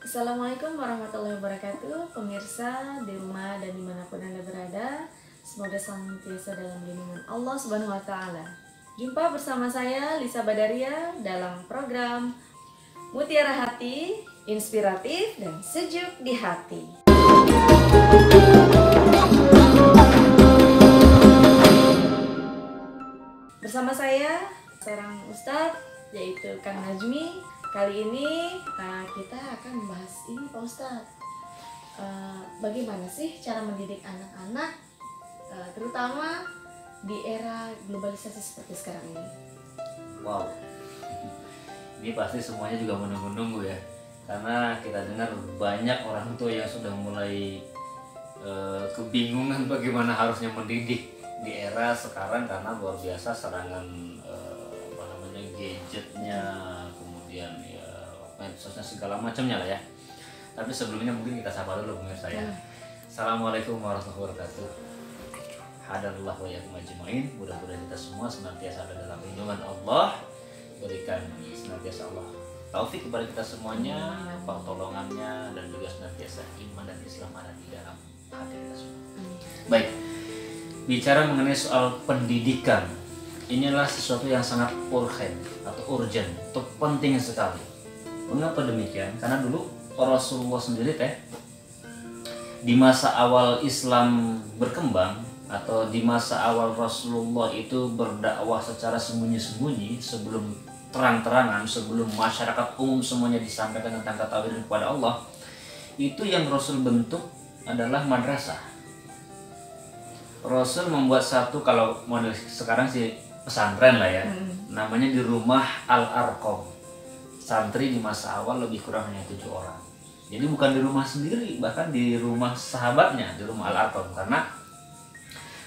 Assalamualaikum warahmatullahi wabarakatuh, pemirsa di rumah dan dimanapun Anda berada. Semoga senantiasa dalam lindungan Allah Subhanahu wa Ta'ala. Jumpa bersama saya Lisa Badaria dalam program Mutiara Hati, inspiratif dan sejuk di hati. Bersama saya seorang ustadz yaitu Kang Najmi. Kali ini kita akan membahas ini Pak Ustadz, bagaimana sih cara mendidik anak-anak terutama di era globalisasi seperti sekarang ini. Wow, ini pasti semuanya juga menunggu-nunggu ya, karena kita dengar banyak orang tua yang sudah mulai kebingungan bagaimana harusnya mendidik di era sekarang karena luar biasa serangan gadgetnya, kemudian ya medsosnya segala macamnya lah ya. Tapi sebelumnya mungkin kita sapa dulu pemirsa ya. Assalamualaikum warahmatullahi wabarakatuh. Hadanallah wa iyyakum ajmain. Mudah-mudahan kita semua senantiasa ada dalam lindungan Allah. Berikan senantiasa Allah taufik kepada kita semuanya, pertolongannya, dan juga senantiasa iman dan Islam ada di dalam hati kita semua. Baik, bicara mengenai soal pendidikan, inilah sesuatu yang sangat urgent atau penting sekali. Mengapa demikian? Karena dulu Rasulullah sendiri di masa awal Islam berkembang atau di masa awal Rasulullah itu berdakwah secara sembunyi-sembunyi sebelum terang-terangan, sebelum masyarakat umum semuanya disampaikan tentang tauhid kepada Allah, itu yang Rasul bentuk adalah madrasah. Rasul membuat satu, kalau model sekarang sih pesantren lah ya, namanya di rumah Al-Arqam. Santri di masa awal lebih kurang hanya 7 orang. Jadi bukan di rumah sendiri, bahkan di rumah sahabatnya, di rumah Al-Arqam. Karena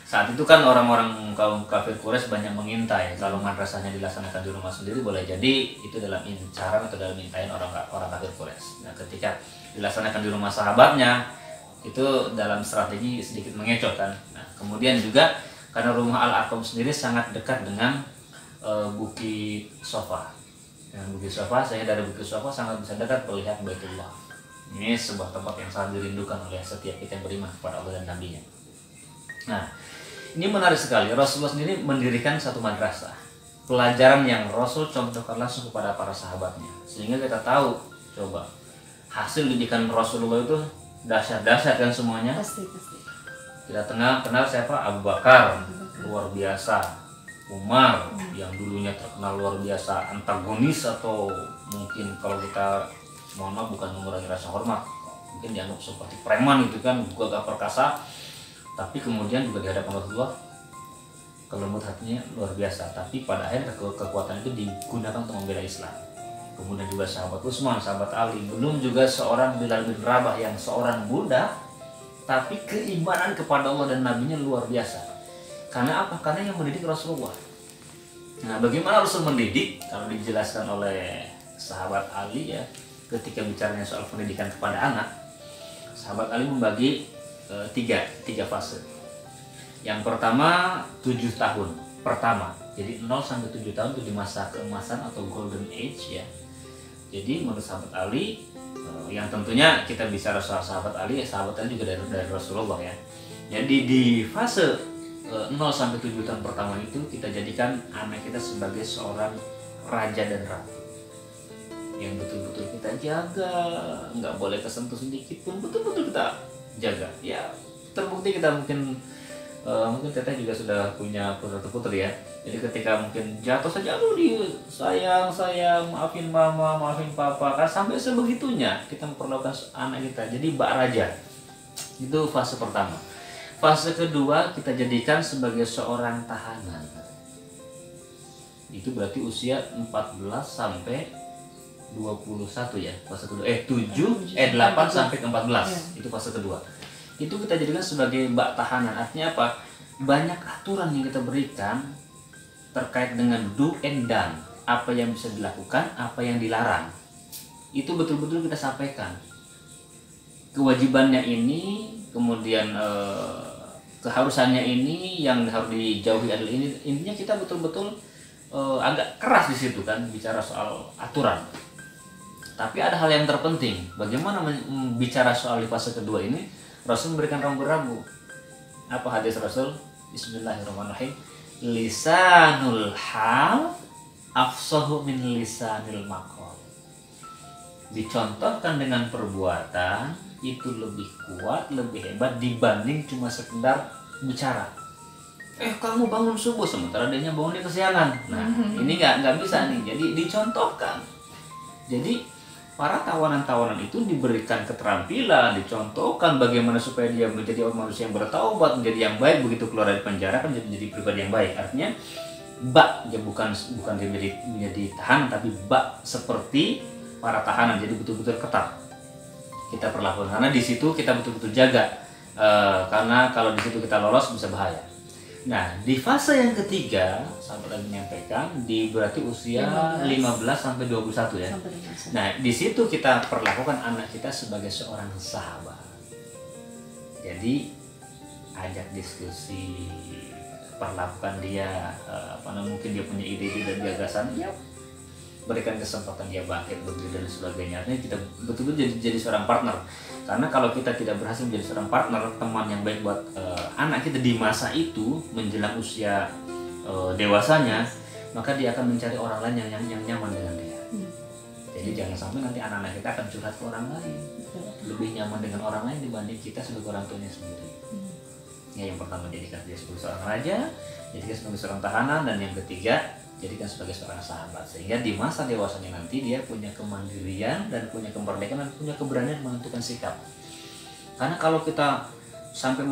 saat itu kan orang-orang kaum kafir Quraisy banyak mengintai kalau madrasahnya dilaksanakan di rumah sendiri, boleh jadi itu dalam incaran atau dalam intain orang kafir Quraisy. Nah, ketika dilaksanakan di rumah sahabatnya, itu dalam strategi sedikit mengecoh kan. Nah, kemudian juga karena rumah Al-Arqam sendiri sangat dekat dengan Bukit Sofa. Dengan Bukit Sofa, saya dari Bukit Sofa sangat bisa dekat melihat Baitullah. Ini sebuah tempat yang sangat dirindukan oleh setiap kita yang beriman kepada Allah dan Nabi-Nya. Nah, ini menarik sekali. Rasulullah sendiri mendirikan satu madrasah. Pelajaran yang Rasul contohkan langsung kepada para sahabatnya. Sehingga kita tahu, coba, hasil didikan Rasulullah itu dahsyat-dahsyat kan semuanya. Pasti. Kita kenal siapa? Abu Bakar, luar biasa. Umar, yang dulunya terkenal luar biasa antagonis, atau mungkin kalau kita mohon maaf bukan mengurangi rasa hormat, mungkin dianggap seperti preman gitu kan, gagah perkasa. Tapi kemudian juga di hadapan Rasulullah kelembut hatinya luar biasa. Tapi pada akhirnya kekuatan itu digunakan untuk membela Islam. Kemudian juga sahabat Utsman, sahabat Ali, belum juga seorang Bilal bin Rabah yang seorang budak, tapi keimanan kepada Allah dan Nabi-Nya luar biasa. Karena apa? Karena yang mendidik Rasulullah. Nah, bagaimana Rasul mendidik? Kalau dijelaskan oleh sahabat Ali ya, ketika bicaranya soal pendidikan kepada anak, sahabat Ali membagi tiga fase. Yang pertama 7 tahun pertama. Jadi 0 sampai 7 tahun itu di masa keemasan atau golden age ya. Jadi menurut sahabat Ali, yang tentunya kita bicara soal sahabat Ali juga dari Rasulullah ya. Jadi di fase 0 sampai 7 tahun pertama itu kita jadikan anak kita sebagai seorang raja dan ratu yang betul-betul kita jaga, nggak boleh kesentuh sedikit pun, betul-betul kita jaga. Ya terbukti kita mungkin teteh juga sudah punya putra-putri ya. Jadi ketika mungkin jatuh saja, sayang, maafin mama, maafin papa, kan sampai sebegitunya kita memperlakukan anak kita. Jadi bak raja. Itu fase pertama. Fase kedua kita jadikan sebagai seorang tahanan. Itu berarti usia 14 sampai 21 ya. Fase kedua 8 sampai ke 14. Itu fase kedua. Itu kita jadikan sebagai bak tahanan. Artinya apa? Banyak aturan yang kita berikan terkait dengan do and done. Apa yang bisa dilakukan, apa yang dilarang. Itu betul-betul kita sampaikan. Kewajibannya ini, kemudian keharusannya ini, yang harus dijauhi adalah ini. Intinya kita betul-betul agak keras di situ kan bicara soal aturan. Tapi ada hal yang terpenting. Bagaimana bicara soal di fase kedua ini? Rasul memberikan rambu-rambu. Apa hadis Rasul? Bismillahirrahmanirrahim. Lisanul hal afsahu min lisanil maqal. Dicontohkan dengan perbuatan itu lebih kuat, lebih hebat dibanding cuma sekedar bicara. Kamu bangun subuh, sementara dia bangun di kesiangan. Nah, ini nggak bisa nih. Jadi dicontohkan. Jadi para tawanan-tawanan itu diberikan keterampilan, dicontohkan bagaimana supaya dia menjadi manusia yang bertaubat, menjadi yang baik. Begitu keluar dari penjara kan menjadi pribadi yang baik. Artinya dia bukan dia menjadi tahanan, tapi seperti para tahanan. Jadi betul-betul ketat kita perlakukan, karena di situ kita betul-betul jaga. Karena kalau di situ kita lolos bisa bahaya. Nah, di fase yang ketiga, sampai lagi menyampaikan, berarti usia 15 sampai 21 ya. Nah, di situ kita perlakukan anak kita sebagai seorang sahabat. Jadi, ajak diskusi, perlakukan dia, mungkin dia punya ide-ide dan gagasan, ya berikan kesempatan dia bangkit, berdiri dan sebagainya. Artinya kita betul-betul jadi seorang partner. Karena kalau kita tidak berhasil menjadi seorang partner, teman yang baik buat anak kita di masa itu menjelang usia dewasanya, maka dia akan mencari orang lain yang nyaman dengan dia. Jadi jangan sampai nanti anak-anak kita akan curhat ke orang lain, lebih nyaman dengan orang lain dibanding kita sebagai orang tuanya sendiri. Ya, yang pertama jadikan dia sebagai seorang raja, jadikan sebagai seorang tahanan, dan yang ketiga jadikan sebagai seorang sahabat, sehingga di masa dewasanya nanti dia punya kemandirian dan punya kemerdekaan dan punya keberanian menentukan sikap. Karena kalau kita sampai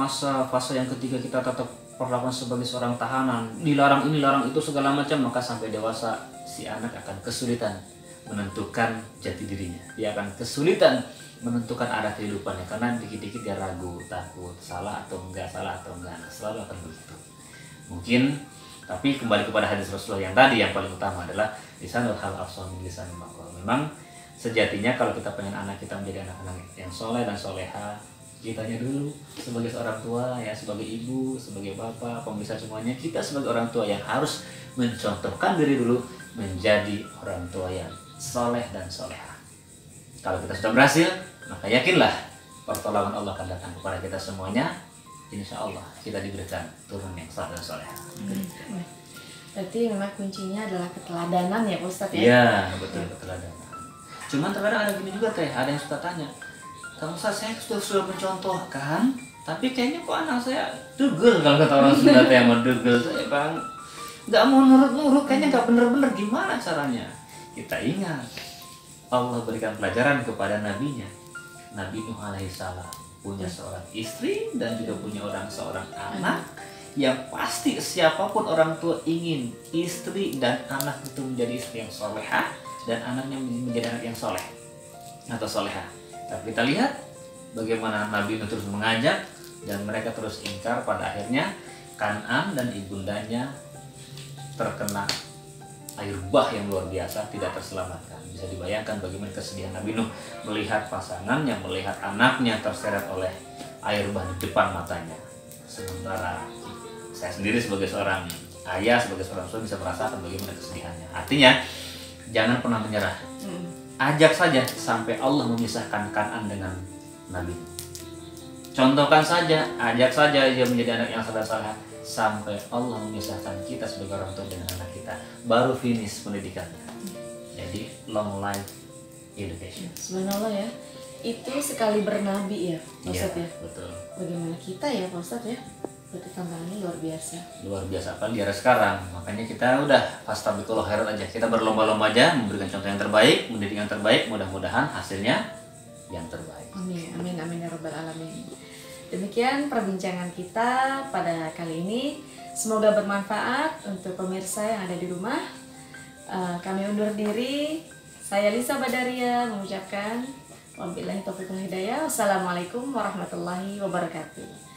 fase yang ketiga kita tetap perlakuan sebagai seorang tahanan, dilarang ini, larang itu, segala macam, maka sampai dewasa si anak akan kesulitan menentukan jati dirinya. Dia akan kesulitan menentukan arah kehidupannya, karena dikit-dikit dia ragu, takut, salah atau enggak, nah, selalu akan begitu. Mungkin. Tapi kembali kepada hadis Rasulullah yang tadi, yang paling utama adalah lisanul hal afsahu min lisanil maqal. Memang sejatinya kalau kita pengen anak kita menjadi anak-anak yang soleh dan soleha, kitanya dulu sebagai seorang tua, ya, sebagai ibu, sebagai bapak, pemirsa semuanya, kita sebagai orang tua yang harus mencontohkan diri dulu menjadi orang tua yang soleh dan soleha. Kalau kita sudah berhasil, maka yakinlah pertolongan Allah akan datang kepada kita semuanya. Insya Allah kita diberikan turun yang soleh dan soleha. Berarti memang kuncinya adalah keteladanan ya Pak Ustadz ya? Iya, betul, keteladanan. Cuman terkadang ada gini juga ada yang suka tanya, Kang Ustadz, saya sudah mencontohkan, tapi kayaknya kok anak saya degel, kalau kata orang Sunda yang mau degel, saya bang nggak mau nurut, kayaknya nggak bener-bener, gimana caranya? Kita ingat, Allah berikan pelajaran kepada nabinya, Nabi Nuh alaihissalam, punya seorang istri dan juga punya seorang anak, yang pasti siapapun orang tua ingin istri dan anak itu menjadi istri yang solehah dan anaknya menjadi anak yang soleh atau soleha. Tapi kita lihat bagaimana Nabi Nuh terus mengajak dan mereka terus ingkar. Pada akhirnya Kan'an dan ibundanya terkena air bah yang luar biasa, tidak terselamatkan. Bisa dibayangkan bagaimana kesedihan Nabi Nuh melihat pasangannya, melihat anaknya terseret oleh air bah di depan matanya. Sementara saya sendiri sebagai seorang ayah, sebagai seorang suami bisa merasakan bagaimana kesedihannya. Artinya jangan pernah menyerah. Ajak saja sampai Allah memisahkan Kan'an dengan Nabi Nuh. Contohkan saja, ajak saja dia menjadi anak yang saleh-saleh sampai Allah memisahkan kita sebagai orang tua dengan anak kita, baru finish pendidikannya. Jadi long life education. Subhanallah ya, itu sekali bernabi ya Pak Ustadz ya. Betul. Bagaimana kita ya Pak Ustadz ya, berarti tantangannya luar biasa. Luar biasa, apalagi di era sekarang. Makanya kita udah fastabiqul khairat aja, kita berlomba-lomba aja memberikan contoh yang terbaik, mendidik yang terbaik, mudah-mudahan hasilnya yang terbaik. Amin, amin, amin ya rabbal alamin. Demikian perbincangan kita pada kali ini. Semoga bermanfaat untuk pemirsa yang ada di rumah. Kami undur diri. Saya Lisa Badaria mengucapkan wabillahi taufiq wal hidayah. Wassalamualaikum warahmatullahi wabarakatuh.